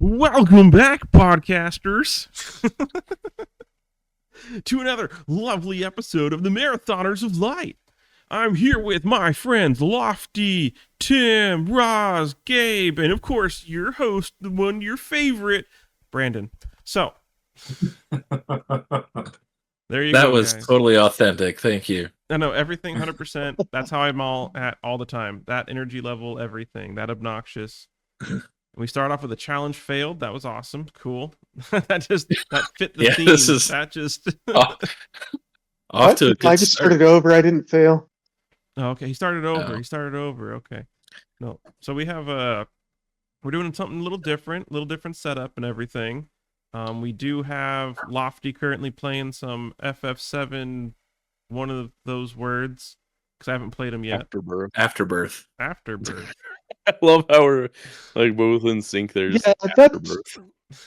Welcome back, podcasters, to another lovely episode of the Marathoners of Light. I'm here with my friends Lofty, Tim, Roz, Gabe, and of course your host, the one your favorite, Brandon. So, there you go. That was guys. totally authentic. Thank you. I know everything 100%. That's how I'm all the time. That energy level, everything. That obnoxious. We start off with a challenge failed. That was awesome. Cool. that fit the theme. That just off to a good I just started over. I didn't fail. Oh, okay. He started over. Okay. No. So we have we're doing something a little different setup and everything. We do have Lofty currently playing some FF7, one of those words, because I haven't played them yet. Afterbirth. I love how we're like both in sync there. Yeah,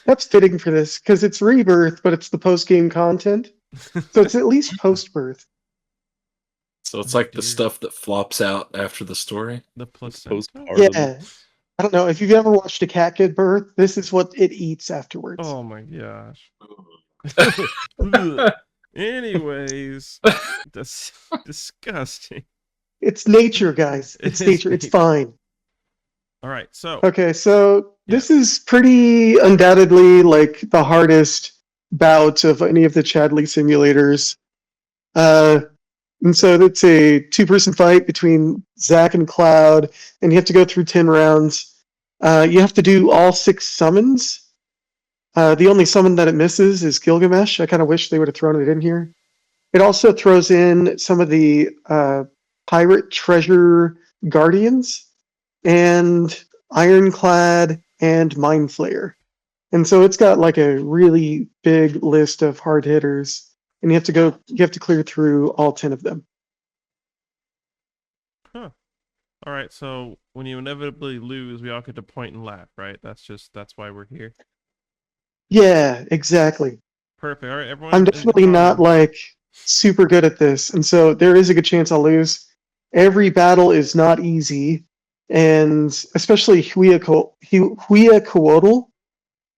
that's fitting for this because it's Rebirth, but it's the post-game content, so it's at least post-birth. So it's like the stuff that flops out after the story. The placenta. Yeah, I don't know if you've ever watched a cat give birth. This is what it eats afterwards. Oh my gosh. Anyways, that's disgusting. It's nature, guys. It's nature. It's fine. All right, so this is pretty undoubtedly like the hardest bout of any of the Chadley simulators. And so it's a two-person fight between Zach and Cloud, and you have to go through 10 rounds. You have to do all 6 summons. The only summon that it misses is Gilgamesh. I kind of wish they would have thrown it in here. It also throws in some of the pirate treasure guardians, and Ironclad and Mind Flayer. And so it's got like a really big list of hard hitters, and you have to clear through all 10 of them. Huh. All right, so when you inevitably lose, we all get to point and laugh, right? That's why we're here. Yeah, exactly. Perfect. All right, everyone. I'm definitely not like super good at this, and so there is a good chance I'll lose. Every battle is not easy. And especially Huiacoatl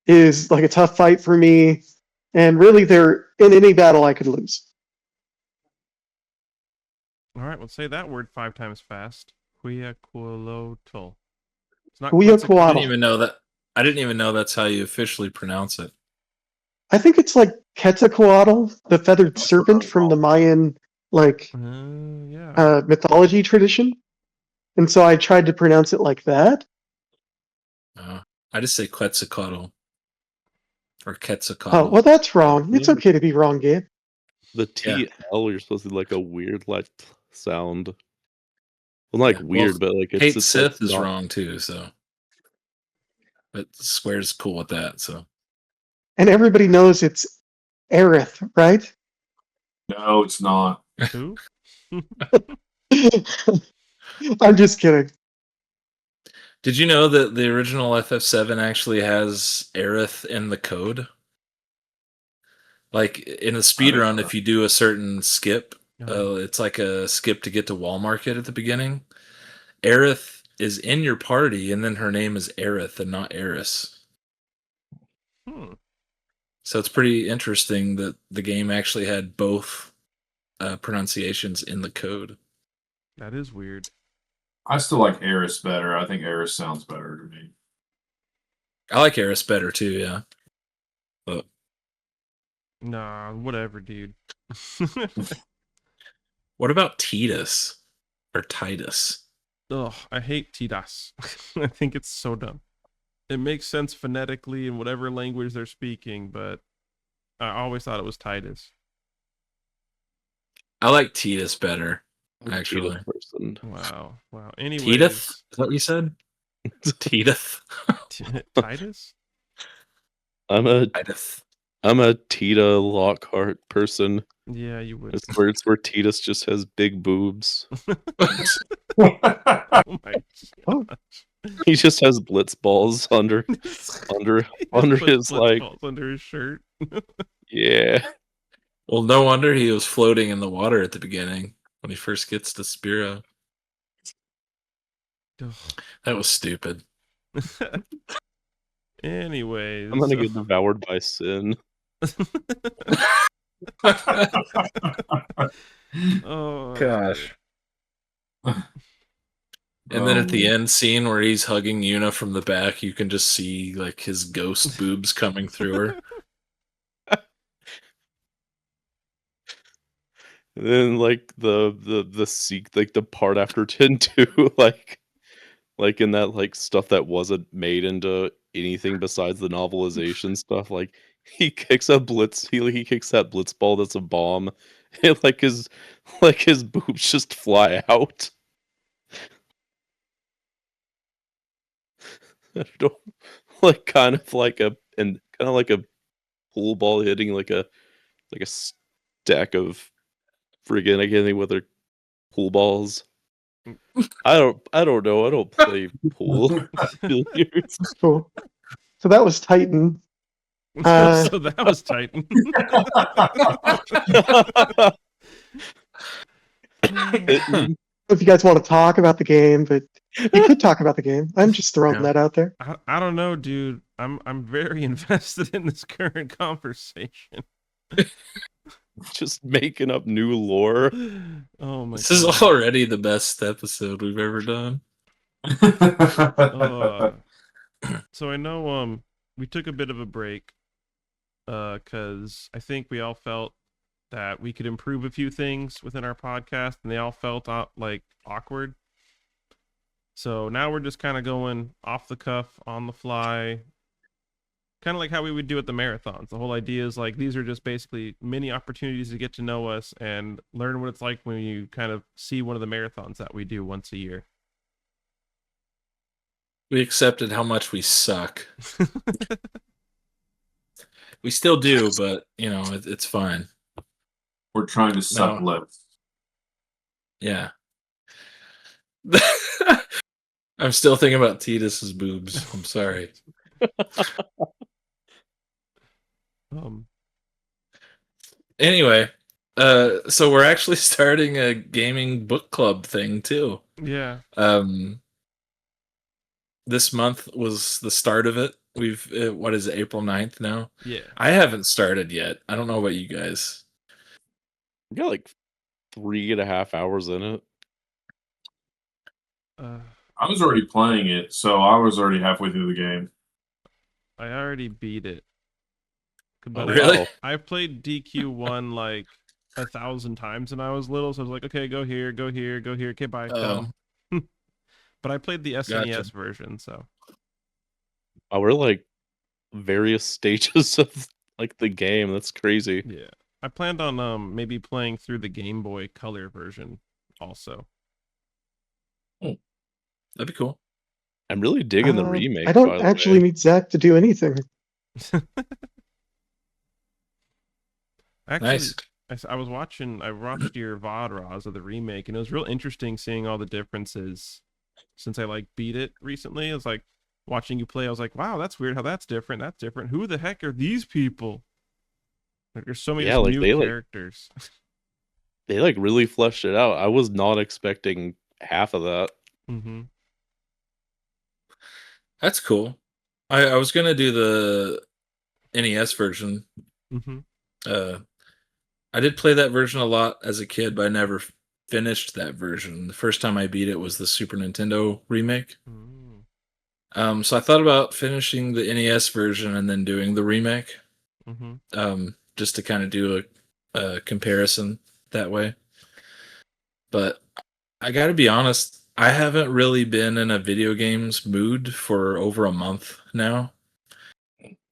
is like a tough fight for me, and really they're in any battle I could lose. All right, well, say that word 5 times fast. Huiacoatl. It's not Huiacoatl. I didn't even know that's how you officially pronounce it. I think it's like Quetzalcoatl, the feathered serpent from the Mayan mythology tradition. And so I tried to pronounce it like that. I just say Quetzalcoatl. Or Quetzalcoatl. Oh, well, that's wrong. It's okay to be wrong, Gabe. The TL, you're supposed to like a weird like sound. Well, not like weird, but like it's Sith is wrong too, so. But Square's cool with that, so. And everybody knows it's Aerith, right? No, it's not. Who? I'm just kidding. Did you know that the original FF7 actually has Aerith in the code? Like in a speedrun, if you do a certain skip, it's like a skip to get to Wall Market at the beginning. Aerith is in your party, and then her name is Aerith and not Eris. So it's pretty interesting that the game actually had both pronunciations in the code. That is weird. I still like Eris better. I think Eris sounds better to me. I like Eris better too, yeah. But nah, whatever, dude. What about Titus or Titus? Ugh, I hate Titus. I think it's so dumb. It makes sense phonetically in whatever language they're speaking, but I always thought it was Titus. I like Titus better. Actually, wow. Anyways, Tedith? Is that what you said? Tedith. Titus? I'm a Tita Lockhart person. Yeah, you would. It's where Titus just has big boobs. Oh my gosh. He just has blitz balls under his like under his shirt. Yeah. Well, no wonder he was floating in the water at the beginning when he first gets to Spiro. That was stupid. Anyways, I'm gonna get devoured by sin. Oh Gosh. And then at the end scene where he's hugging Yuna from the back, you can just see like his ghost boobs coming through her. And then like the part after 10-2, like in that like stuff that wasn't made into anything besides the novelization stuff, like he kicks a blitz he kicks that blitz ball that's a bomb, and like his boobs just fly out. I don't like kind of like a pool ball hitting like a stack of friggin' I can't think what they're pool balls. I don't know. I don't play pool. Billiards. Cool. So that was Titan. So that was Titan. If you guys want to talk about the game, but you could talk about the game. I'm just throwing that out there. I don't know, dude. I'm very invested in this current conversation. Just making up new lore. Oh my! This is already the best episode we've ever done. So I know we took a bit of a break because I think we all felt that we could improve a few things within our podcast, and they all felt like awkward. So now we're just kind of going off the cuff, on the fly, kind of like how we would do at the marathons. The whole idea is like these are just basically mini opportunities to get to know us and learn what it's like when you kind of see one of the marathons that we do once a year. We accepted how much we suck. We still do, but you know, it's fine. We're trying to suck less. Yeah. I'm still thinking about Titus's boobs. I'm sorry. Anyway, so we're actually starting a gaming book club thing too. Yeah. This month was the start of it. We've what is it, April 9th now? Yeah. I haven't started yet. I don't know about you guys. We got like 3.5 hours in it. I was already playing it, so I was already halfway through the game. I already beat it. But really? I've played DQ1 like 1,000 times when I was little, so I was like, okay, go here, go here, go here. Okay, bye. Done. But I played the SNES version, so. Oh, we're like various stages of like the game. That's crazy. Yeah. I planned on maybe playing through the Game Boy Color version also. Oh, that'd be cool. I'm really digging the remake. I don't actually need Zach to do anything. Actually, nice. I watched your VOD, Roz, of the remake, and it was real interesting seeing all the differences since I like beat it recently. It was like watching you play. I was like, wow, that's weird how that's different. That's different. Who the heck are these people? Like, there's so many new characters. They like really fleshed it out. I was not expecting half of that. Mm-hmm. That's cool. I was gonna do the NES version. Mm-hmm. I did play that version a lot as a kid, but I never finished that version. The first time I beat it was the Super Nintendo remake. So I thought about finishing the NES version and then doing the remake. Mm-hmm. Just to kind of do a comparison that way. But I gotta be honest, I haven't really been in a video games mood for over a month now.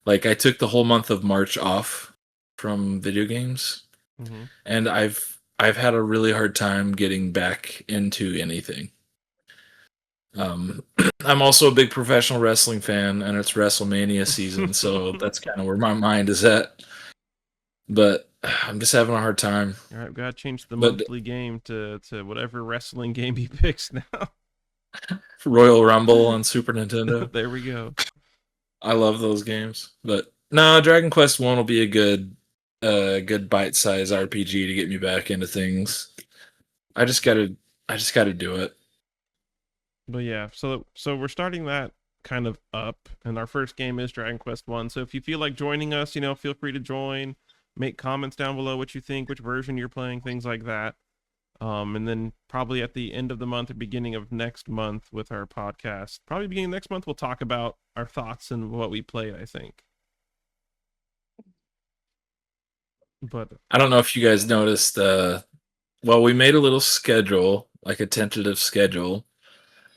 Like, I took the whole month of March off from video games, and I've had a really hard time getting back into anything. I'm also a big professional wrestling fan, and it's WrestleMania season, so that's kind of where my mind is at. But I'm just having a hard time. All right, gotta change the monthly game to whatever wrestling game he picks now. Royal Rumble on Super Nintendo. There we go. I love those games, but no, Dragon Quest 1 will be a good bite-sized RPG to get me back into things. I just gotta do it. But yeah, so we're starting that kind of up, and our first game is Dragon Quest 1. So if you feel like joining us, feel free to join. Make comments down below what you think, which version you're playing, things like that. And then probably at the end of the month or beginning of next month with our podcast, probably beginning of next month, we'll talk about our thoughts and what we played, I think. But I don't know if you guys noticed, we made a little schedule, like a tentative schedule.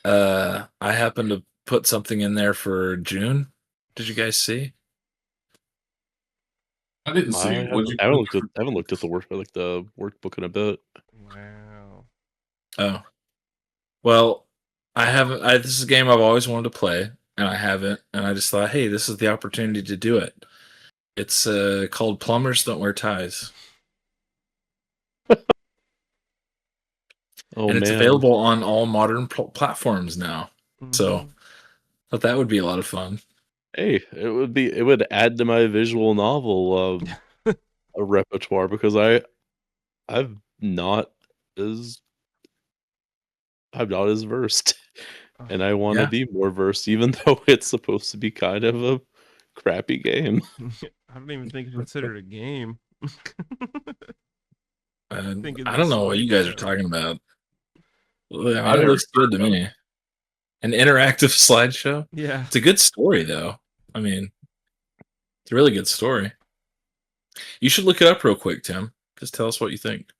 I happened to put something in there for June. Did you guys see? I didn't see it. What'd you I haven't looked at the workbook in a bit. wow. Oh. Well, I haven't. This is a game I've always wanted to play, and I haven't. And I just thought, hey, this is the opportunity to do it. It's called Plumbers Don't Wear Ties. Oh, and it's man. available on all modern platforms now. Mm-hmm. So thought that would be a lot of fun. Hey, it would add to my visual novel a repertoire, because I'm not as versed, and I want to be more versed, even though it's supposed to be kind of a crappy game. I don't even think it's considered a game. I don't know what you guys are talking about. Well, I mean, it never looks good to me. An interactive slideshow? Yeah. It's a good story, though. I mean, it's a really good story. You should look it up real quick, Tim. Just tell us what you think.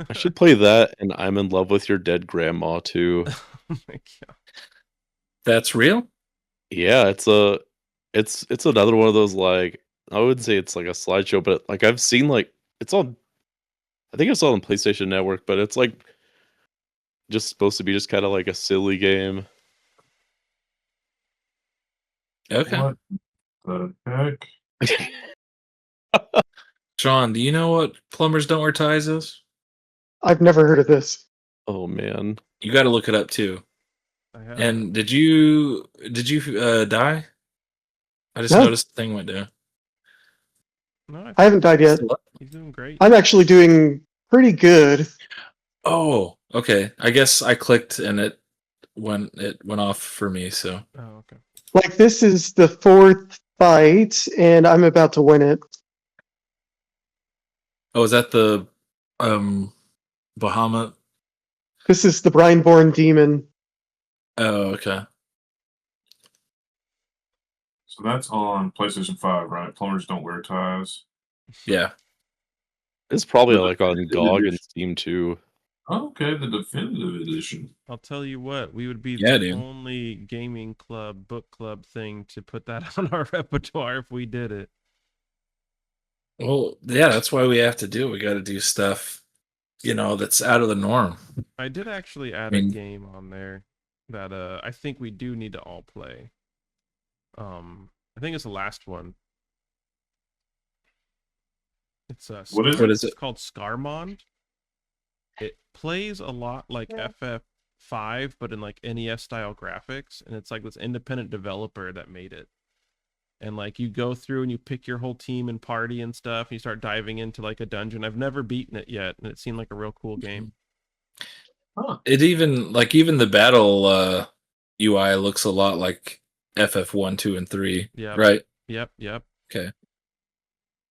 I should play that, and I'm in love with your dead grandma too. Oh my god. That's real? Yeah, it's another one of those, like, I wouldn't say it's like a slideshow, but like I've seen, like, it's on, I think it's on PlayStation Network, but it's like just supposed to be just kind of like a silly game. Okay. What the heck? Sean, do you know what Plumbers Don't Wear Ties is? I've never heard of this. Oh man. You got to look it up too. I have And did you die? I just No. noticed the thing went down. No, I haven't died yet. he's doing great. I'm actually doing pretty good. Oh, okay. I guess I clicked and it went off for me. So Oh, okay. Like, this is the 4th fight, and I'm about to win it. oh, is that the Bahamut? This is the Brineborn Demon. Oh, okay. So that's on PlayStation 5, right? Plumbers Don't Wear Ties. Yeah. It's probably The like on definitive GOG and edition. Steam too. Okay, the definitive edition. I'll tell you what, we would be Yeah, the dude. only gaming club, book club thing to put that on our repertoire if we did it. Well, yeah, that's why we have to do it. We got to do stuff, that's out of the norm. I did actually add I mean- a game on there that I think we do need to all play. I think it's the last one. It's What is What it? is it? It's called Scarmond. It plays a lot like FF5, but in like NES style graphics, and it's like this independent developer that made it. And like you go through and you pick your whole team and party and stuff, and you start diving into like a dungeon. I've never beaten it yet, and it seemed like a real cool game. Huh. It even the battle UI looks a lot like FF1, 2, and 3. Yeah. Right? Yep. Okay.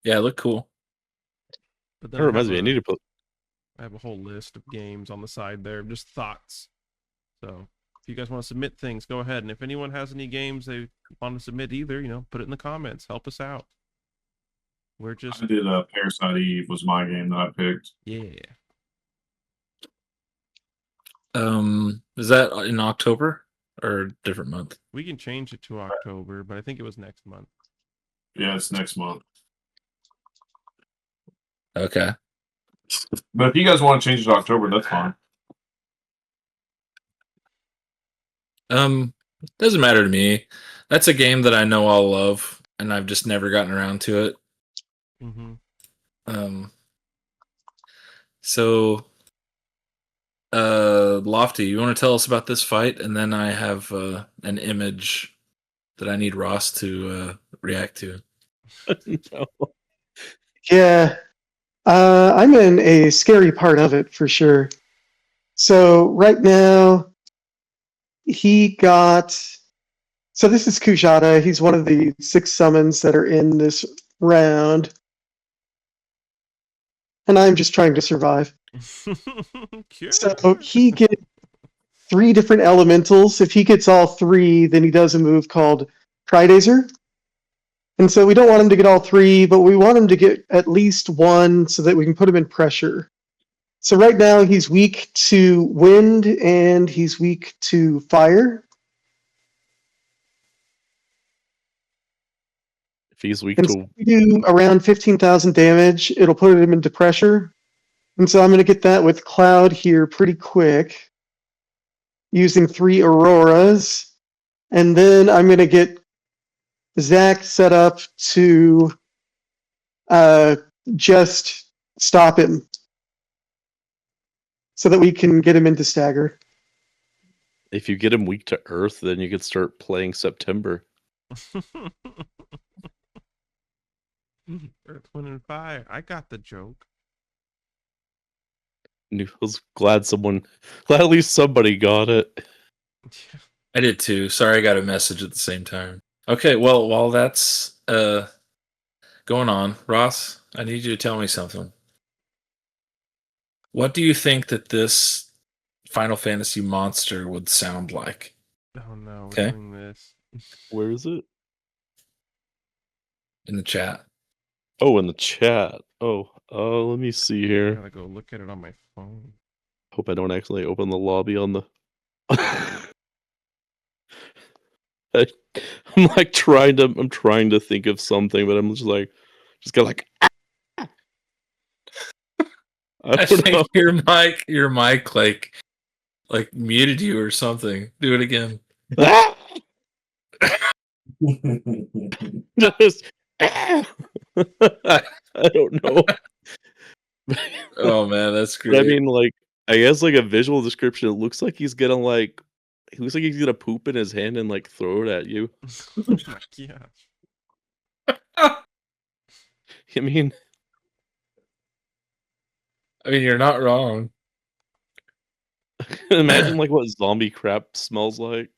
Yeah, it looked cool. But That then reminds me, I have a whole list of games on the side there, just thoughts. So if you guys want to submit things, go ahead. And if anyone has any games they want to submit either, put it in the comments. Help us out. We're just I did Parasite Eve was my game that I picked. yeah. Is that in October or a different month? We can change it to October, but I think it was next month. Yeah, it's next month. Okay. But if you guys want to change it to October, that's fine. Doesn't matter to me. That's a game that I know I'll love, and I've just never gotten around to it. Mm-hmm. So Lofty, you want to tell us about this fight, and then I have an image that I need Ross to react to. No. Yeah. I'm in a scary part of it for sure. So right now, he got So this is Kujata. He's one of the 6 summons that are in this round. And I'm just trying to survive. So he gets 3 different elementals. If he gets all 3, then he does a move called Tridazer. And so we don't want him to get all 3, but we want him to get at least 1 so that we can put him in pressure. So right now he's weak to wind and he's weak to fire. If he's weak And to so we do around 15,000 damage, it'll put him into pressure. And so I'm going to get that with Cloud here pretty quick, using 3 Auroras. And then I'm going to get Zach set up to just stop him so that we can get him into stagger. if you get him weak to Earth, then you could start playing September. Earth, Wind, and Fire. I got the joke. I was glad at least somebody got it. I did too. Sorry, I got a message at the same time. Okay, well, while that's going on, Ross, I need you to tell me something. What do you think that this Final Fantasy monster would sound like? Oh no, we're Okay. doing this. Where is it? In the chat. Oh, in the chat. Oh, let me see I here. gotta go look at it on my phone. Hope I don't accidentally open the lobby on the. I'm like trying to think of something, but I'm just kind of like. I don't know. think your mic like muted you or something. Do it again. Just, I don't know. Oh man, that's But I great. mean, like, I guess like a visual description, it looks like he's gonna poop in his hand and like throw it at you. Oh my gosh. I mean, you're not wrong. imagine like what zombie crap smells like.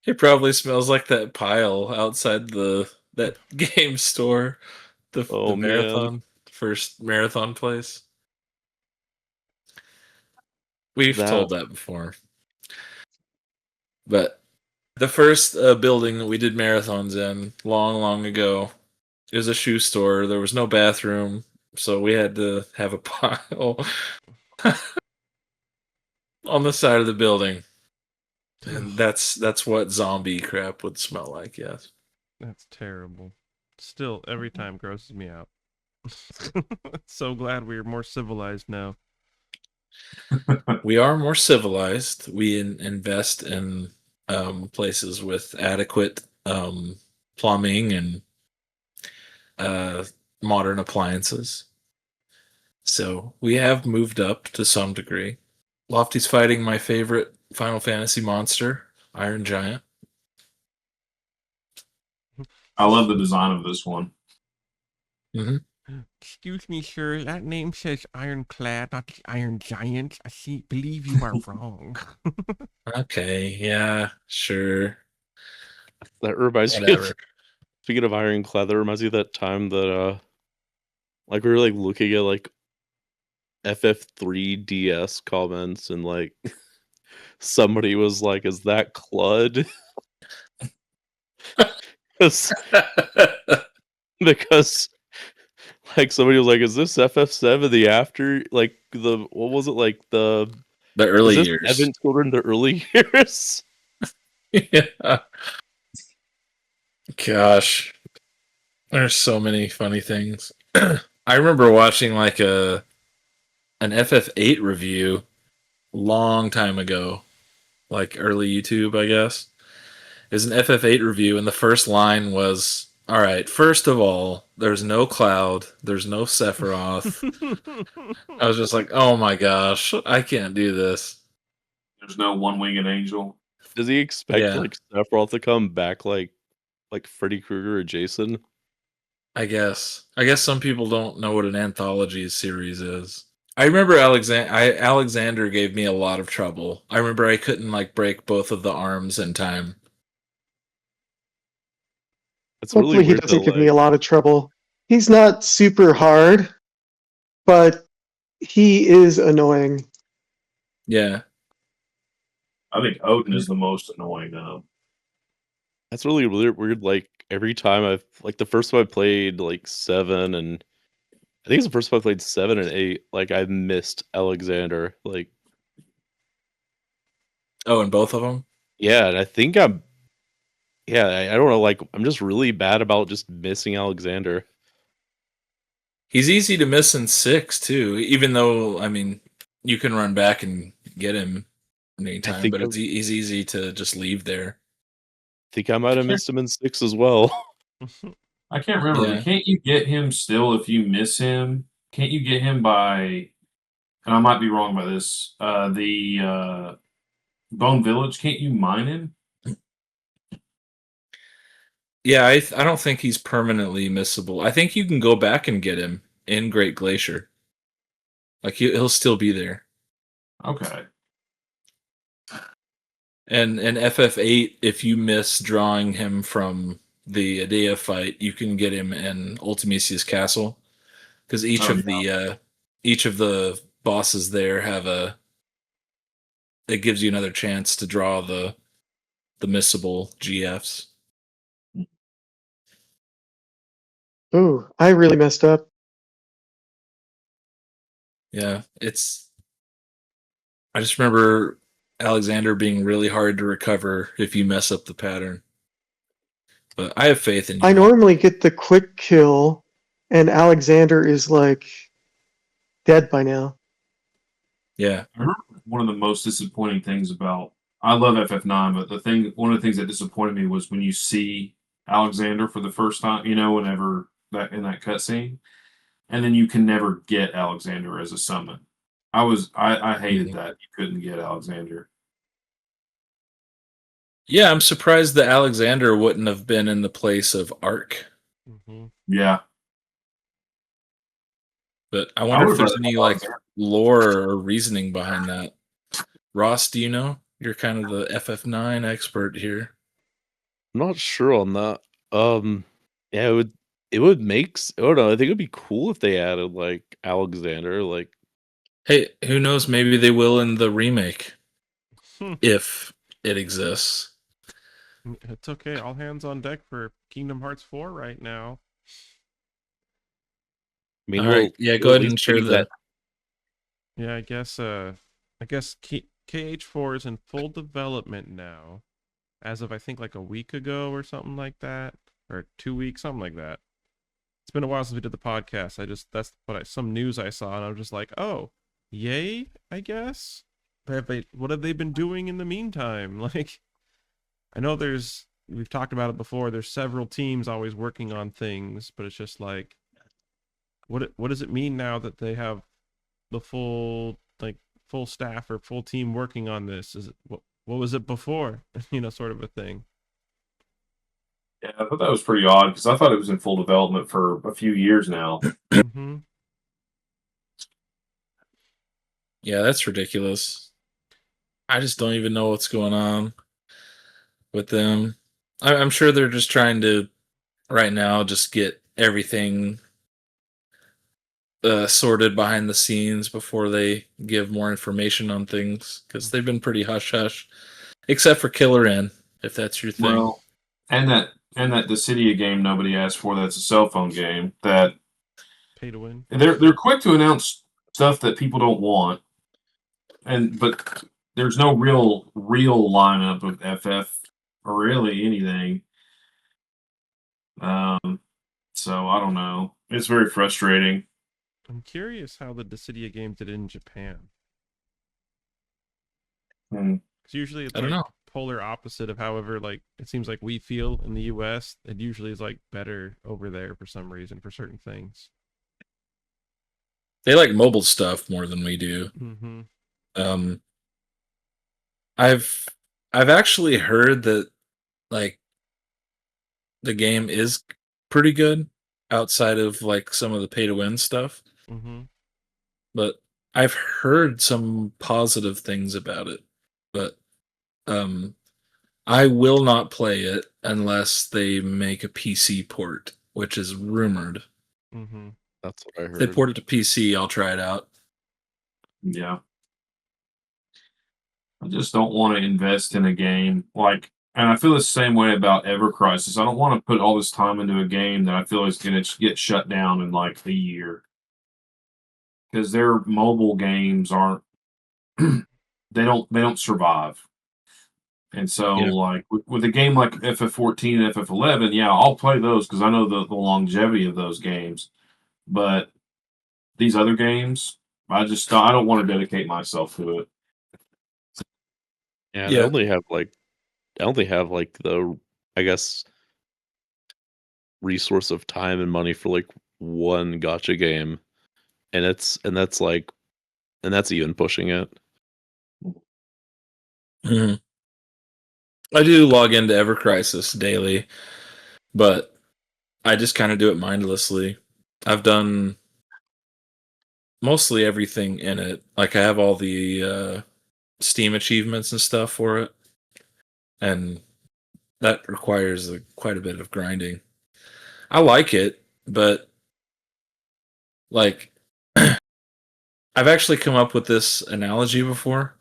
It probably smells like that pile outside that game store, the Oh, man. marathon, first marathon place. We've told that before. But the first building that we did marathons in long, long ago, it was a shoe store. There was no bathroom, so we had to have a pile on the side of the building. And that's what zombie crap would smell like, yes. That's terrible. Still, every time grosses me out. So glad we're more civilized now. We are more civilized. We invest in places with adequate plumbing and modern appliances. So we have moved up to some degree. Lofty's fighting my favorite Final Fantasy monster, Iron Giant. I love the design of this one. Mm-hmm. Excuse me, sir. That name says Ironclad, not the Iron Giant. Believe you are wrong. Okay, yeah, sure. That reminds me Whatever. of, speaking of Ironclad, that reminds me of that time that like we were like looking at like FF3 DS comments and like somebody was like, "Is that Clud?" because like somebody was like, "Is this FF7 the after like the what was it like the early is this years?" Evan children the early years? Yeah. Gosh, there's so many funny things. I remember watching like an FF8 review long time ago, like early YouTube, I guess. It was an FF8 review, and the first line was, "All right, first of all, there's no Cloud, there's no Sephiroth." I was just like, "Oh my gosh, I can't do this." There's no one-winged angel. Does he expect Yeah. like Sephiroth to come back like Freddy Krueger or Jason? I guess some people don't know what an anthology series is. I remember Alexander gave me a lot of trouble. I remember I couldn't like break both of the arms in time. It's really Hopefully he weird that doesn't give me like a lot of trouble. He's not super hard, but he is annoying. Yeah. I think Odin is the most annoying though. that's really weird. Like every time I've like the first time I played like 7 and I think it's the first time I played 7 and 8. Like I missed Alexander. Like Oh, and both of them? yeah, and I think I'm yeah, I don't know. Like I'm just really bad about just missing Alexander. He's easy to miss in 6 too, even though I mean you can run back and get him I anytime, think but he's easy to just leave there. I might have missed him in 6 as well. I can't remember, Yeah. but can't you get him still if you miss him? Can't you get him by? And I might be wrong by this. The Bone Village. Can't you mine him? Yeah, I don't think he's permanently missable. I think you can go back and get him in Great Glacier. Like he'll still be there. Okay. And FF8, if you miss drawing him from the Adea fight, you can get him in Ultimisia's castle. Because Oh, yeah. each of the bosses there have a it gives you another chance to draw the missable GFs. Ooh, I really messed up. Yeah, I just remember Alexander being really hard to recover if you mess up the pattern. But I have faith in you. I normally get the quick kill, and Alexander is like dead by now. Yeah. I remember one of the most disappointing things about I love FF9, but one of the things that disappointed me was when you see Alexander for the first time, whenever that in that cutscene, and then you can never get Alexander as a summon. I hated Mhm. that you couldn't get Alexander. Yeah, I'm surprised that Alexander wouldn't have been in the place of Ark. Mm-hmm. Yeah. But I I wonder would if have there's rather any had like Alexander. lore or reasoning behind that. Ross, do you know? You're kind of the FF9 expert here. I'm not sure on that. Yeah, it would I don't know. I think it'd be cool if they added like Alexander. Like Hey, who knows? Maybe they will in the remake Hmm. if it exists. It's okay. All hands on deck for Kingdom Hearts 4 right now. I mean, All right, yeah, go we'll at ahead least and share bring that. the. Yeah, I guess KH4 is in full development now, as of I think like a week ago or something like that, or 2 weeks, something like that. It's been a while since we did the podcast. That's some news I saw, and I was just like, oh, yay, I guess. What have they been doing in the meantime? Like, I know we've talked about it before. There's several teams always working on things, but it's just like, what does it mean now that they have the full staff or full team working on this? Is it what was it before? Sort of a thing. Yeah, I thought that was pretty odd because I thought it was in full development for a few years now. Mm-hmm. Yeah, that's ridiculous. I just don't even know what's going on with them. I'm sure they're just trying to right now just get everything sorted behind the scenes before they give more information on things because they've been pretty hush hush, except for Killer N, if that's your thing. Well, and that Dissidia game nobody asked for. That's a cell phone game that Pay to win. they're quick to announce stuff that people don't want, but there's no real lineup of FF or really anything. So I don't know. It's very frustrating. I'm curious how the Dissidia game did in Japan. Hmm. Because usually it's I don't like know. polar opposite of however like it seems like we feel in the US. It usually is like better over there for some reason for certain things. They like mobile stuff more than we do. Mm-hmm. Um, I've I've actually heard that like the game is pretty good outside of like some of the pay to win stuff, Mm-hmm. but I've heard some positive things about it, but I will not play it unless they make a PC port, which is rumored. Mm-hmm. That's what I If they heard. port it to PC, I'll try it out. Yeah. I just don't want to invest in a game like, and I feel the same way about Ever Crisis. I don't want to put all this time into a game that I feel is going to get shut down in like a year because their mobile games aren't. They don't survive. And so, Yeah. like with a game like FF14 and FF11, yeah, I'll play those because I know the longevity of those games. But these other games, I don't want to dedicate myself to it. And Yeah. I only have like the, I guess, resource of time and money for like one gotcha game, and that's even pushing it. Mhm. I do log into Ever Crisis daily, but I just kind of do it mindlessly. I've done mostly everything in it. Like I have all the Steam achievements and stuff for it, and that requires quite a bit of grinding. I like it, but like I've actually come up with this analogy before.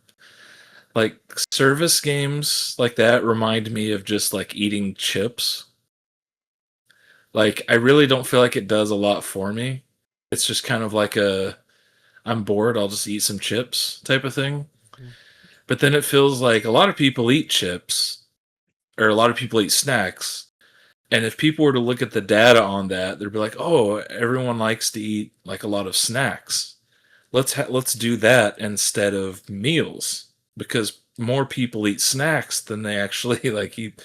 Like service games like that remind me of just like eating chips. Like I really don't feel like it does a lot for me. It's just kind of like I'm bored, I'll just eat some chips type of thing. Mhm. But then it feels like a lot of people eat chips or a lot of people eat snacks. And if people were to look at the data on that, they'd be like, "Oh, everyone likes to eat like a lot of snacks. Let's do that instead of meals because more people eat snacks than they actually like eat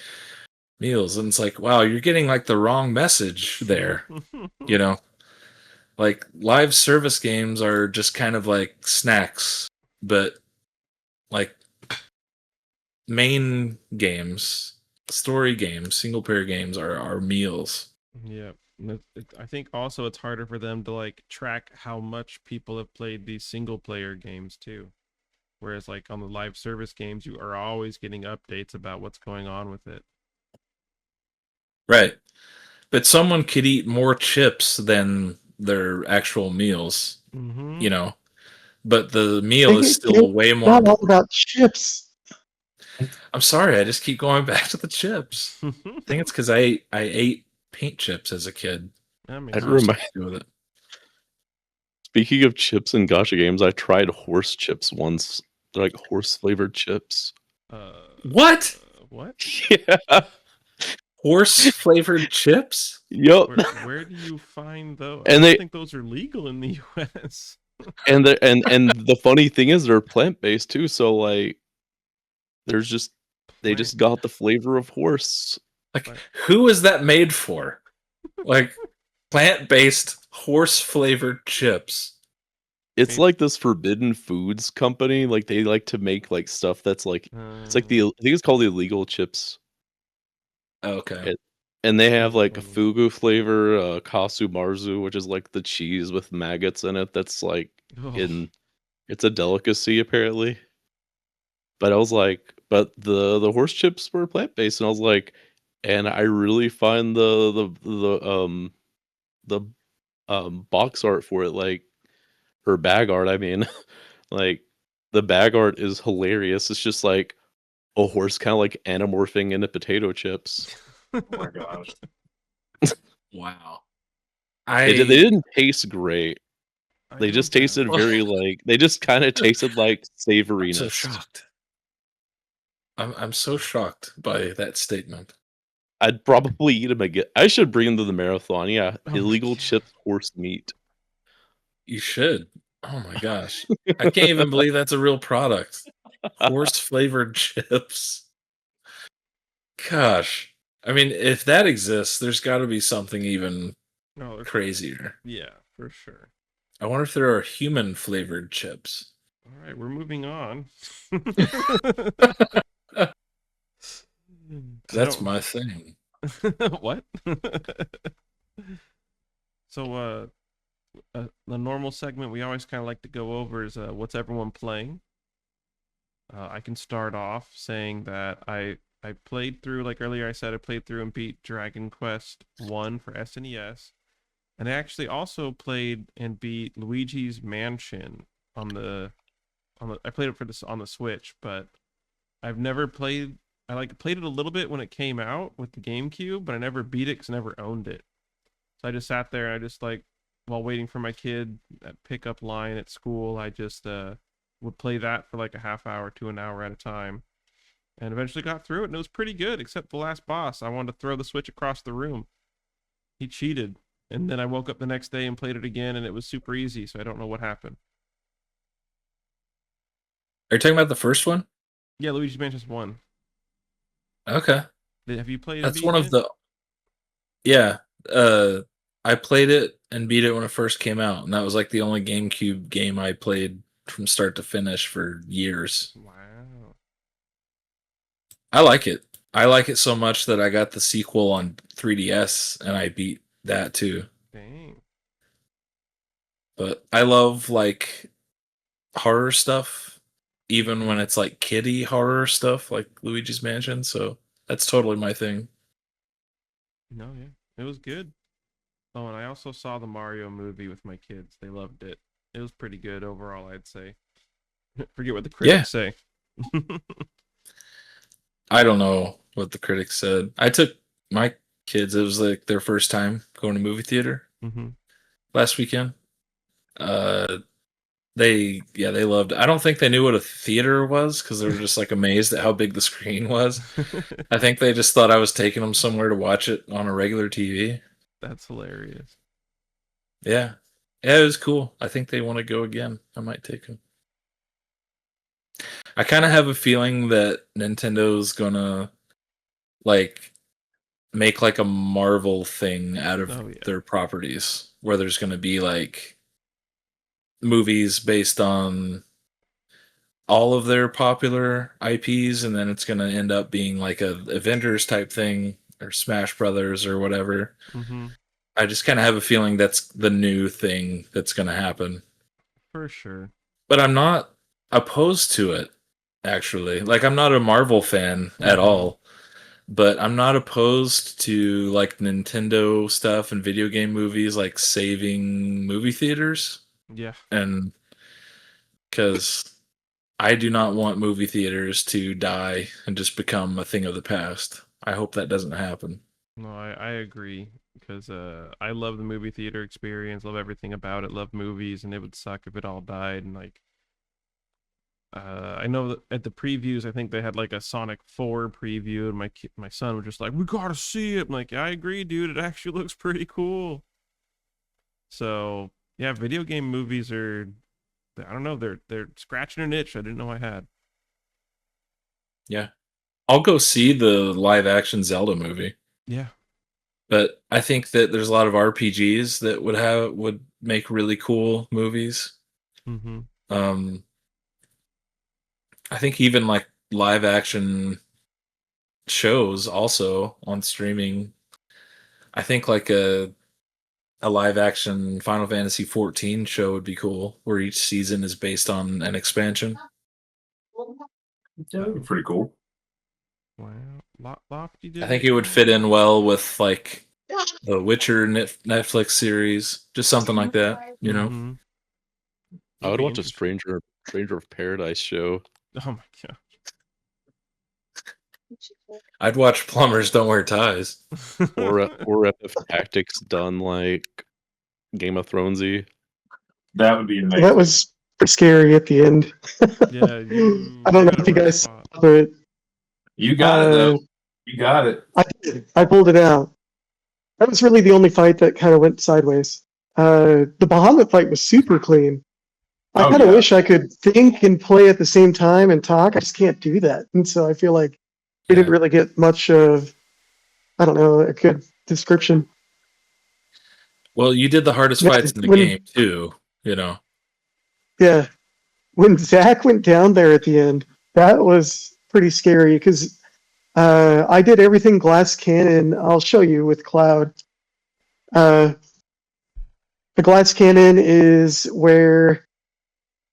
meals." And it's like, wow, you're getting like the wrong message there, you know? Like live service games are just kind of like snacks, but like main games, story games, single player games are meals. Yeah. I think also it's harder for them to like track how much people have played these single player games too. Whereas like on the live service games, you are always getting updates about what's going on with it. Right. But someone could eat more chips than their actual meals, Mm-hmm. you know. But the meal is It's still way more not all important. about chips. I'm sorry, I just keep going back to the chips. I think it's because I ate paint chips as a kid. That makes I'd I don't know sense. what remind. to do with it. Speaking of chips and gotcha games, I tried horse chips once. They're like horse flavored chips. Uh, What? what? Yeah. Horse flavored chips? Yup. Where do you find those? I And don't they think those are legal in the U.S. and the funny thing is they're plant based too. So like, there's just they Plant. just got the flavor of horse. Like, Right. who is that made for? Like, plant-based horse-flavored chips. It's Maybe- like this forbidden foods company. Like they like to make like stuff that's like it's like I think it's called the illegal chips. Okay. And they have That's like a funny. fugu flavor, kasu marzu, which is like the cheese with maggots in it. That's like Oh. it's a delicacy apparently. But I was like, but the horse chips were plant based, and I was like, and I really find the box art for it like or bag art. I mean, like the bag art is hilarious. It's just like a horse kind of like anamorphing into potato chips. Oh my gosh. Wow. They didn't taste great. I They don't just doubt tasted it. very like they just kind of tasted like I'm so savoriness. shocked. I'm so shocked by that statement. I'd probably eat them again. I should bring them to the marathon. Yeah, Oh my illegal God. chips horse meat. You should. Oh my gosh. I can't even believe that's a real product. Horse-flavored chips. Gosh. I mean, if that exists, there's got to be something even No, crazier. yeah, for sure. I wonder if there are human-flavored chips. All right, we're moving on. That's my thing. What? So the normal segment we always kind of like to go over is what's everyone playing. I can start off saying that I played through, like earlier I said, I played through and beat Dragon Quest 1 for SNES. And I actually also played and beat Luigi's Mansion on the I played it for this on the Switch, but I've never played. I like played it a little bit when it came out with the GameCube, but I never beat it because I never owned it. So I just sat there and I just like while waiting for my kid at pickup line at school, I just would play that for like a half hour to an hour at a time, and eventually got through it and it was pretty good. Except the last boss, I wanted to throw the Switch across the room. He cheated, and then I woke up the next day and played it again, and it was super easy. So I don't know what happened. Are you talking about the first one? Yeah, Luigi's Mansion's 1. Okay. Have you played and That's one beaten of it? the. Yeah. I played it and beat it when it first came out, and that was like the only GameCube game I played from start to finish for years. Wow. I like it. I like it so much that I got the sequel on 3DS and I beat that too. Dang. But I love like horror stuff, even when it's like kiddie horror stuff like Luigi's Mansion, so that's totally my thing. No, yeah. It was good. Oh, and I also saw the Mario movie with my kids. They loved it. It was pretty good overall, I'd say. Forget what the critics say. I don't know what the critics said. I took my kids, it was like their first time going to movie theater Mm-hmm. last weekend. They loved it. I don't think they knew what a theater was because they were just like amazed at how big the screen was. I think they just thought I was taking them somewhere to watch it on a regular TV. That's hilarious. Yeah. Yeah, it was cool. I think they want to go again. I might take them. I kind of have a feeling that Nintendo's gonna like make like a Marvel thing out of their properties where there's gonna be like movies based on all of their popular IPs, and then it's gonna end up being like a Avengers type thing or Smash Brothers or whatever. Mm-hmm. I just kind of have a feeling that's the new thing that's gonna happen. For sure. But I'm not opposed to it, actually. Like, I'm not a Marvel fan at all, but I'm not opposed to like Nintendo stuff and video game movies, like saving movie theaters. Yeah. And because I do not want movie theaters to die and just become a thing of the past. I hope that doesn't happen. No, I agree because I love the movie theater experience, love everything about it, love movies, and it would suck if it all died. And like, I know that at the previews, I think they had like a Sonic 4 preview, and my son was just like, "We gotta see it." I'm like, "I agree, dude. It actually looks pretty cool." So yeah, video game movies are, I don't know, they're scratching an itch I didn't know I had. Yeah, I'll go see the live action Zelda movie. Yeah. But I think that there's a lot of RPGs that would make really cool movies. Mm-hmm. I think even like live action shows also on streaming. I think like a live action Final Fantasy XIV show would be cool, where each season is based on an expansion. That would be pretty cool. Wow, Lofty did. I think it would fit in well with like the Witcher Netflix series, just something like that, you know. Mm-hmm. I would watch a Stranger of Paradise show. Oh my god. I'd watch Plumbers Don't Wear Ties. or FF Tactics done like Game of Thronesy. That would be amazing. That was scary at the end. Yeah, I don't know if you guys saw it. You got it though. You got it. I did. I pulled it out. That was really the only fight that kind of went sideways. The Bahamut fight was super clean. I kind of wish I could think and play at the same time and talk. I just can't do that. And so I feel like we didn't really get much of, I don't know, a good description. Well, you did the hardest fights in the game too, you know. Yeah. When Zach went down there at the end, that was pretty scary because I did everything glass cannon. I'll show you with Cloud. The glass cannon is where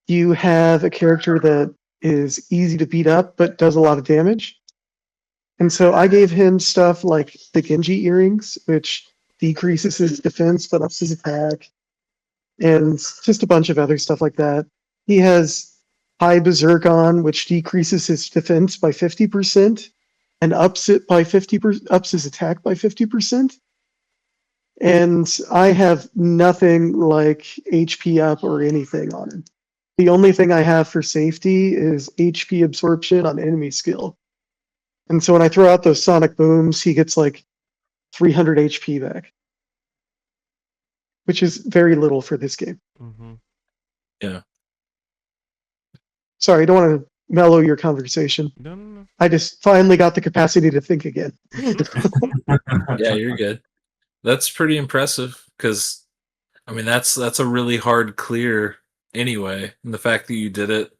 you have a character that is easy to beat up but does a lot of damage. And so I gave him stuff like the Genji earrings, which decreases his defense but ups his attack, and just a bunch of other stuff like that. He has High Berserk on, which decreases his defense by 50% and ups it by 50%, ups his attack by 50%. And I have nothing like HP up or anything on him. The only thing I have for safety is HP absorption on enemy skill. And so when I throw out those sonic booms, he gets like 300 HP back, which is very little for this game. Mm-hmm. Yeah. Sorry, I don't want to mellow your conversation. No. I just finally got the capacity to think again. Yeah, you're good. That's pretty impressive because, I mean, that's a really hard clear anyway. And the fact that you did it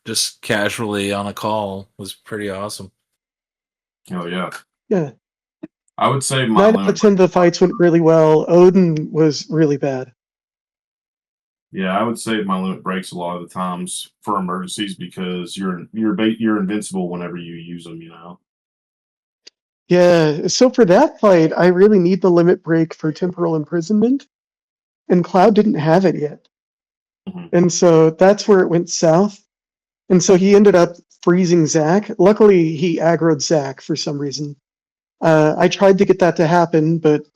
just casually on a call was pretty awesome. Oh yeah. Yeah. I would say 9 out of 10 of the fights went really well. Odin was really bad. Yeah, I would say my limit breaks a lot of the times for emergencies because you're invincible whenever you use them. Yeah, so for that fight, I really need the limit break for temporal imprisonment, and Cloud didn't have it yet. Mhm. And so that's where it went south. And so he ended up freezing Zack. Luckily, he aggroed Zack for some reason. I tried to get that to happen, but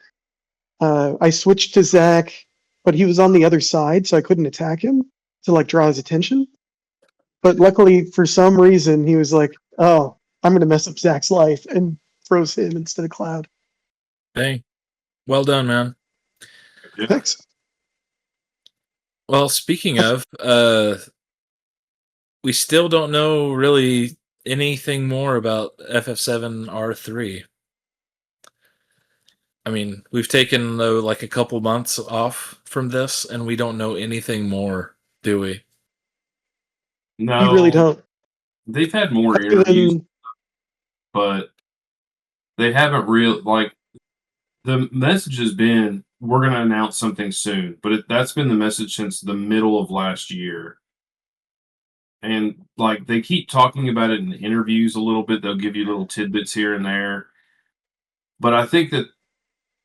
I switched to Zack, but he was on the other side, so I couldn't attack him to like draw his attention. But luckily, for some reason, he was like, "Oh, I'm going to mess up Zack's life," and froze him instead of Cloud. Hey, well done, man. Yeah. Thanks. Well, speaking of, we still don't know really anything more about FF7 R3. I mean, we've taken like a couple months off from this, and we don't know anything more, do we? No, You really don't. They've had more Other interviews, than- but they haven't the message has been we're going to announce something soon, but that's been the message since the middle of last year. And like they keep talking about it in interviews a little bit. They'll give you little tidbits here and there. But I think that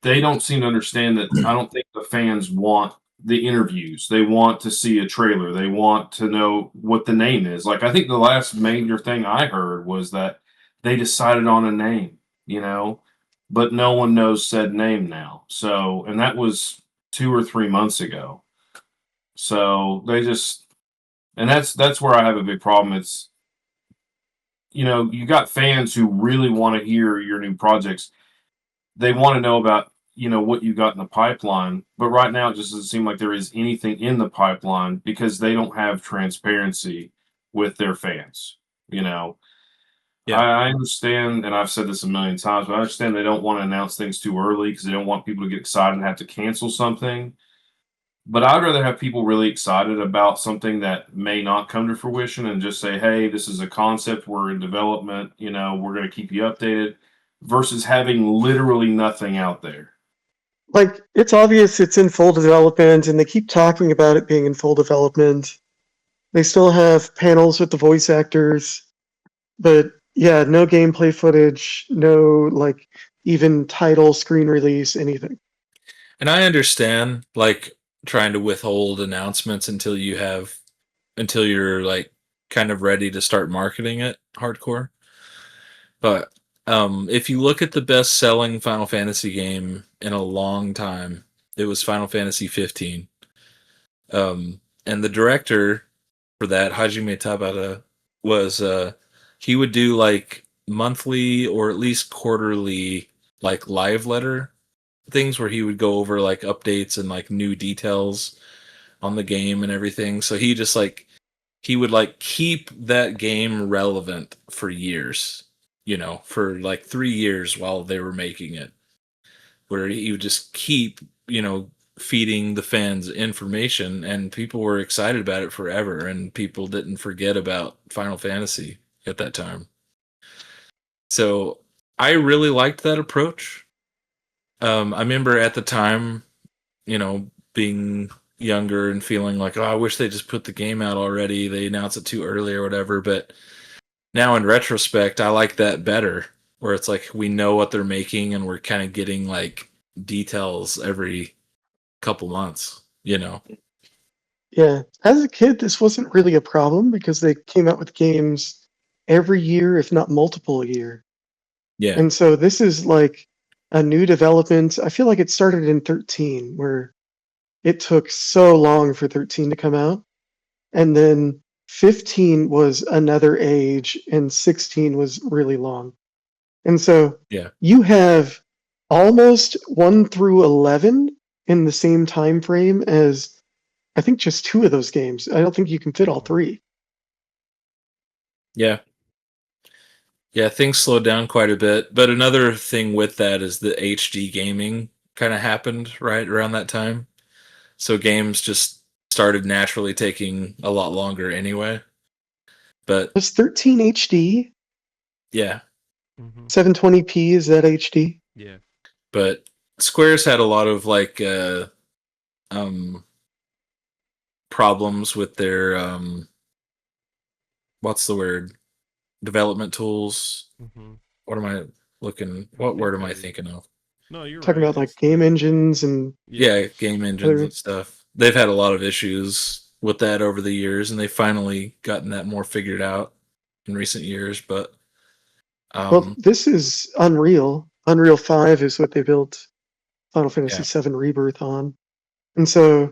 they don't seem to understand that I don't think the fans want the interviews. They want to see a trailer. They want to know what the name is. Like I think the last major thing I heard was that they decided on a name, but no one knows said name now. So, and that was 2 or 3 months ago. So they just, and that's where I have a big problem. It's, you got fans who really want to hear your new projects. They want to know about, what you got in the pipeline. But right now, it just doesn't seem like there is anything in the pipeline because they don't have transparency with their fans. Yeah. I understand, and I've said this a million times, but I understand they don't want to announce things too early because they don't want people to get excited and have to cancel something. But I'd rather have people really excited about something that may not come to fruition and just say, hey, this is a concept, we're in development, we're going to keep you updated, versus having literally nothing out there. Like, it's obvious it's in full development, and they keep talking about it being in full development. They still have panels with the voice actors, but yeah, no gameplay footage, no, like, even title, screen release, anything. And I understand, like, trying to withhold announcements until you're like kind of ready to start marketing it hardcore. But if you look at the best selling Final Fantasy game in a long time, it was Final Fantasy 15. And the director for that, Hajime Tabata, was he would do like monthly or at least quarterly like live letter things where he would go over like updates and like new details on the game and everything. So he just like he would like keep that game relevant for years, for like 3 years while they were making it, where he would just keep, feeding the fans information, and people were excited about it forever, and people didn't forget about Final Fantasy at that time. So I really liked that approach. I remember at the time, being being younger and feeling like, oh, I wish they just put the game out already. They announced it too early or whatever. But now in retrospect, I like that better, where it's like we know what they're making and we're kind of getting like details every couple months, you know? Yeah. As a kid, this wasn't really a problem because they came out with games every year, if not multiple a year. Yeah. And so this is like a new development. I feel like it started in 13, where it took so long for 13 to come out. And then 15 was another age, and 16 was really long. And so Yeah. you have almost 1 through 11 in the same time frame as I think just 2 of those games. I don't think you can fit all 3. Yeah. Yeah, things slowed down quite a bit. But another thing with that is the HD gaming kind of happened right around that time. So games just started naturally taking a lot longer anyway. But Was 13 HD? yeah, 720p, is that HD? Yeah. but Square's had a lot of like um problems with their what's the word? Development tools. What am I looking? What word am I thinking of? No, you're Talking right. about like game engines and Yeah, game engines and stuff. They've had a lot of issues with that over the years, and they've finally gotten that more figured out in recent years. But well, this is Unreal. Unreal 5 is what they built Final Fantasy yeah, VII Rebirth on. And so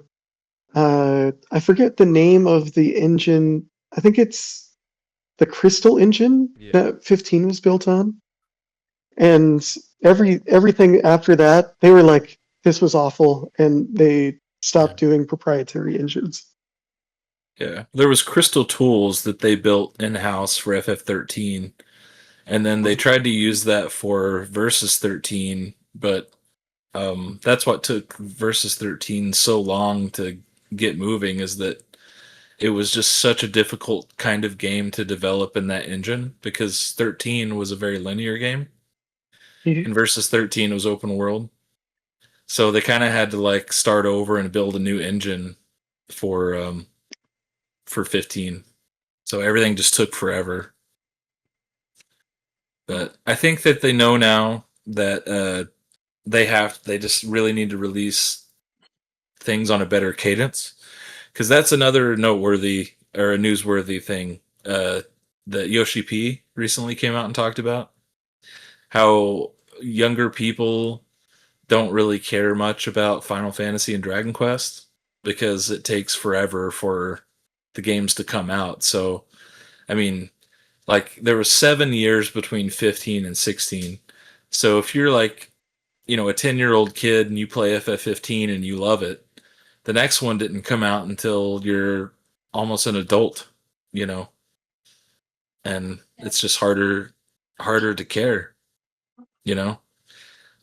I forget the name of the engine. I think it's the Crystal engine that 15 was built on. And everything after that, they were like, this was awful, and they stopped doing proprietary engines. yeah. There was Crystal Tools that they built in house for FF13, and then they tried to use that for Versus 13, but that's what took Versus 13 so long to get moving, is that it was just such a difficult kind of game to develop in that engine, because 13 was a very linear game and Versus 13 was open world. So they kind of had to like start over and build a new engine for 15. So everything just took forever. But I think that they know now that they just really need to release things on a better cadence, because that's another noteworthy or a newsworthy thing that Yoshi P recently came out and talked about, how younger people don't really care much about Final Fantasy and Dragon Quest because it takes forever for the games to come out. So, I mean, like there was 7 years between 15 and 16. So if you're like, a 10-year-old kid and you play FF15 and you love it, the next one didn't come out until you're almost an adult, you know, and it's just harder to care, you know.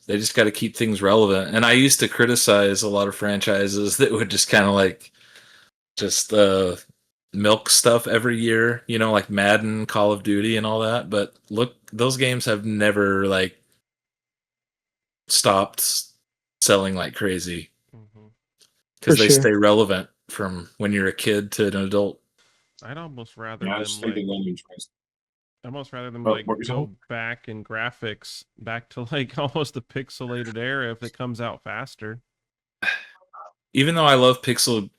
They just got to keep things relevant. And I used to criticize a lot of franchises that would just kind of like just milk stuff every year, like Madden, Call of Duty, and all that. But look, those games have never like stopped selling like crazy because they stay relevant from when you're a kid to an adult. I'd almost rather Yeah, I them just think like. the lending trust. I'd almost rather them Oh, like what were you go saying? back in graphics, back to like almost the pixelated era if it comes out faster. Even though I love pixel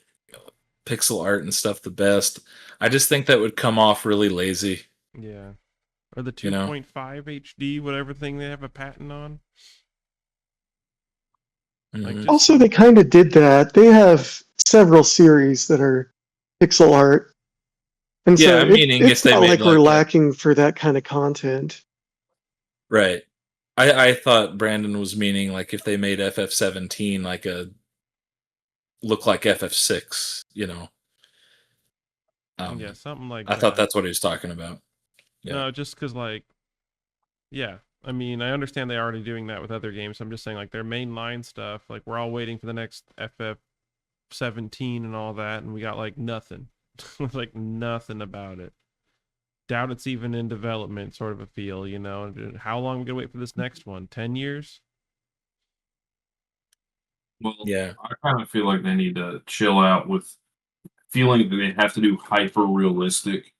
art and stuff the best, I just think that would come off really lazy. Yeah. Or the You know? 2.5 HD, whatever thing they have a patent on. Like just Also, they kind of did that. They have several series that are pixel art. And Yeah, so I'm meaning if it's they not made like we're like lacking for that kind of content. right. I thought Brandon was meaning like if they made FF17 like a look like FF6, yeah, something like I thought that. that's what he was talking about. Yeah. No, just because like, yeah. I mean, I understand they're already doing that with other games. I'm just saying like their mainline stuff. Like we're all waiting for the next FF17 and all that, and we got like nothing, like nothing about it. Doubt it's even in development, sort of a feel. How long are we gonna wait for this next one? 10 years? Well, Yeah. I kind of feel like they need to chill out with feeling that they have to do hyper realistic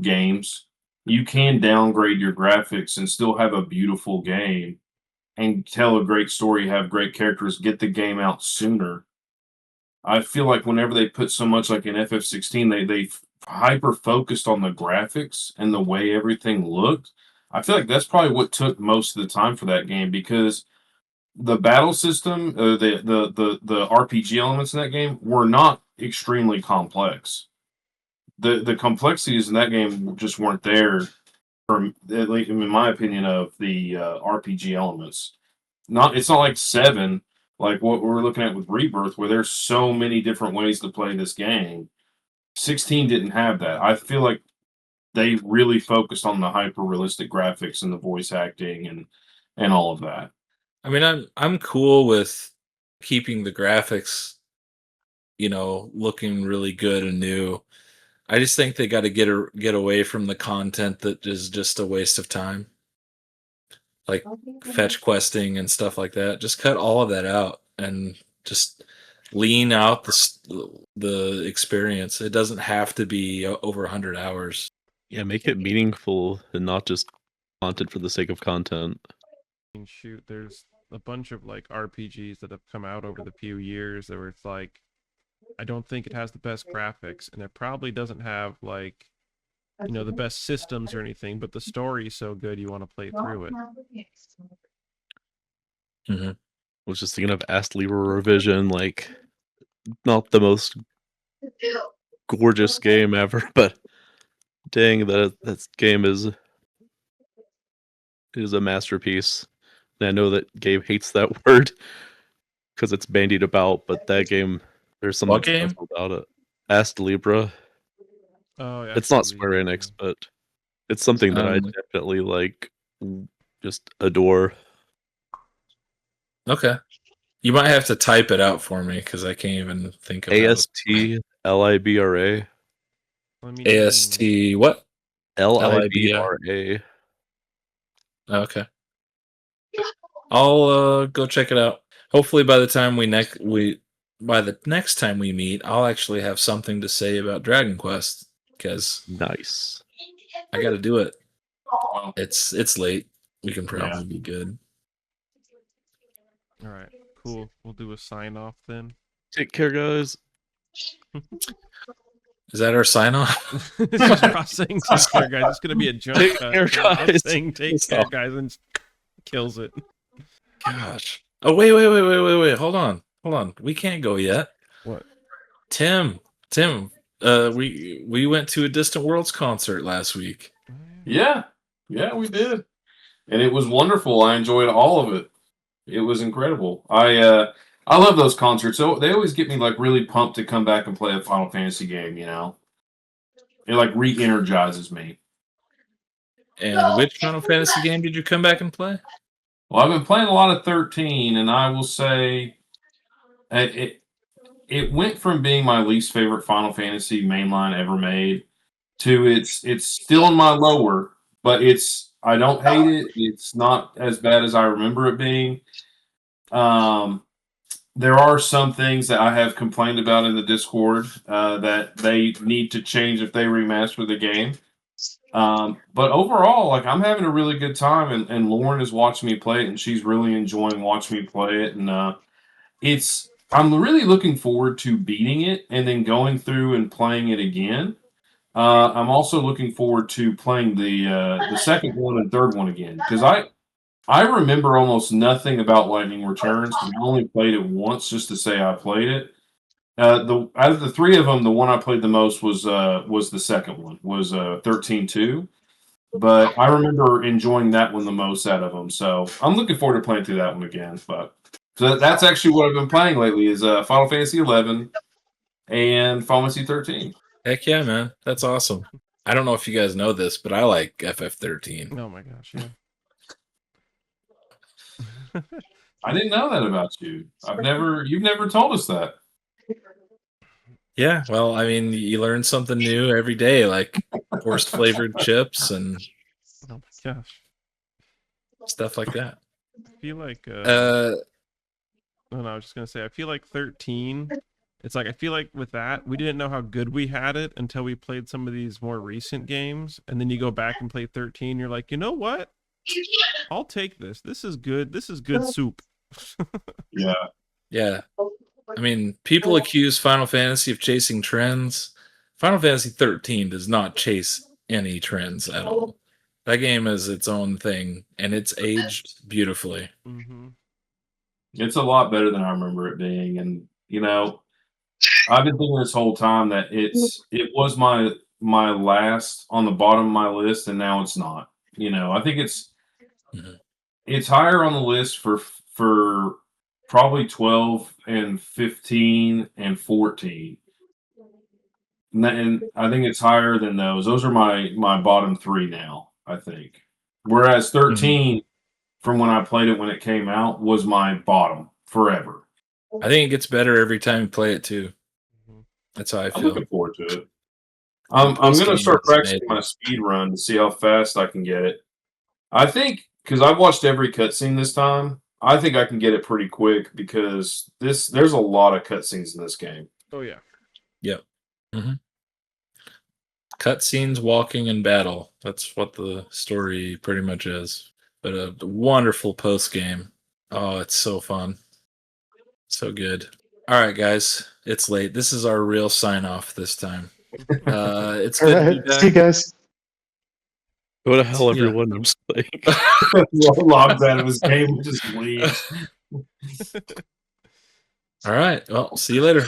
games. You can downgrade your graphics and still have a beautiful game and tell a great story, have great characters, get the game out sooner. I feel like whenever they put so much like in FF16, they hyper focused on the graphics and the way everything looked. I feel like that's probably what took most of the time for that game because the battle system, the RPG elements in that game were not extremely complex. The complexities in that game just weren't there from, at least in my opinion, of the RPG elements. It's not like seven, like what we're looking at with Rebirth, where there's so many different ways to play this game. 16 didn't have that. I feel like they really focused on the hyper realistic graphics and the voice acting and all of that. I mean, I'm cool with keeping the graphics, looking really good and new. I just think they got to get away from the content that is just a waste of time, like fetch questing and stuff like that. Just cut all of that out and just lean out the experience. It doesn't have to be over 100 hours. Yeah, make it meaningful and not just content for the sake of content. Shoot, there's a bunch of like RPGs that have come out over the few years where it's like, I don't think it has the best graphics, and it probably doesn't have like, the best systems or anything, but the story's so good you want to play through it. Mm-hmm. I was just thinking of Ast Libra Revision, like not the most gorgeous game ever, but dang, that game is a masterpiece. And I know that Gabe hates that word because it's bandied about, but that game, there's something What game? special about it. Ast Libra. Oh, yeah. It's not Square Enix, but it's something that I definitely like, just adore. Okay. You might have to type it out for me because I can't even think of ASTLIBRA. AST what? LIBRA. Okay. I'll go check it out. Hopefully by the time by the next time we meet, I'll actually have something to say about Dragon Quest because Nice. I got to do it. It's late. We can probably be good. All right, cool. We'll do a sign off then. Take care, guys. Is that our sign off? It's just Ross saying take care, guys. It's gonna be a jump Take cut. care, guys. Saying take care, guys, and kills it. Gosh. Oh wait. Hold on. We can't go yet. What? Tim. We went to a Distant Worlds concert last week. Yeah, we did, and it was wonderful. I enjoyed all of it. It was incredible. I love those concerts. So they always get me like really pumped to come back and play a Final Fantasy game. It like re-energizes me. And which Final Fantasy game did you come back and play? Well, I've been playing a lot of 13, and I will say it went from being my least favorite Final Fantasy mainline ever made to it's still in my lower, but I don't hate it. It's not as bad as I remember it being. There are some things that I have complained about in the Discord that they need to change if they remaster the game. But overall, like I'm having a really good time, and Lauren is watching me play it, and she's really enjoying watching me play it, and I'm really looking forward to beating it and then going through and playing it again. I'm also looking forward to playing the second one and third one again because I remember almost nothing about Lightning Returns. I only played it once just to say I played it. Out of the three of them, the one I played the most was the second one, was 13-2. But I remember enjoying that one the most out of them. So I'm looking forward to playing through that one again. But so that's actually what I've been playing lately is Final Fantasy 11 and Final Fantasy 13. Heck yeah, man. That's awesome. I don't know if you guys know this, but I like FF13. Oh my gosh, yeah. I didn't know that about you. You've never told us that. Yeah, well, I mean, you learn something new every day, like forced flavored chips and Oh my gosh. stuff like that. I feel like No, I was just gonna say, I feel like 13. It's like I feel like with that, we didn't know how good we had it until we played some of these more recent games, and then you go back and play 13. You're like, you know what? I'll take this. This is good. This is good soup. Yeah. Yeah. I mean, people accuse Final Fantasy of chasing trends. Final Fantasy 13 does not chase any trends at all. That game is its own thing, and it's aged beautifully. Mm-hmm. It's a lot better than I remember it being. And, you know, I've been thinking this whole time that it was my last on the bottom of my list, and now it's not. You know, I think Mhm. it's higher on the list for probably 12 and 15 and 14. And I think it's higher than those. Those are my bottom three now, I think. Whereas 13, from when I played it when it came out, was my bottom forever. I think it gets better every time you play it too. Mhm. That's how I I'm feel. looking forward to it. I'm going to start practicing my speed run to see how fast I can get it. I think because I've watched every cutscene this time, I think I can get it pretty quick because there's a lot of cutscenes in this game. Oh yeah. Yep. Mm-hmm. Cutscenes, walking, and battle. That's what the story pretty much is. But a wonderful post game. Oh, it's so fun. So good. All right, guys. It's late. This is our real sign off this time. It's All good to be right. See you back. guys. Go to hell, Yeah. everyone. I'm just like. Logs out of his game and just leaves. All right. Well, see you later.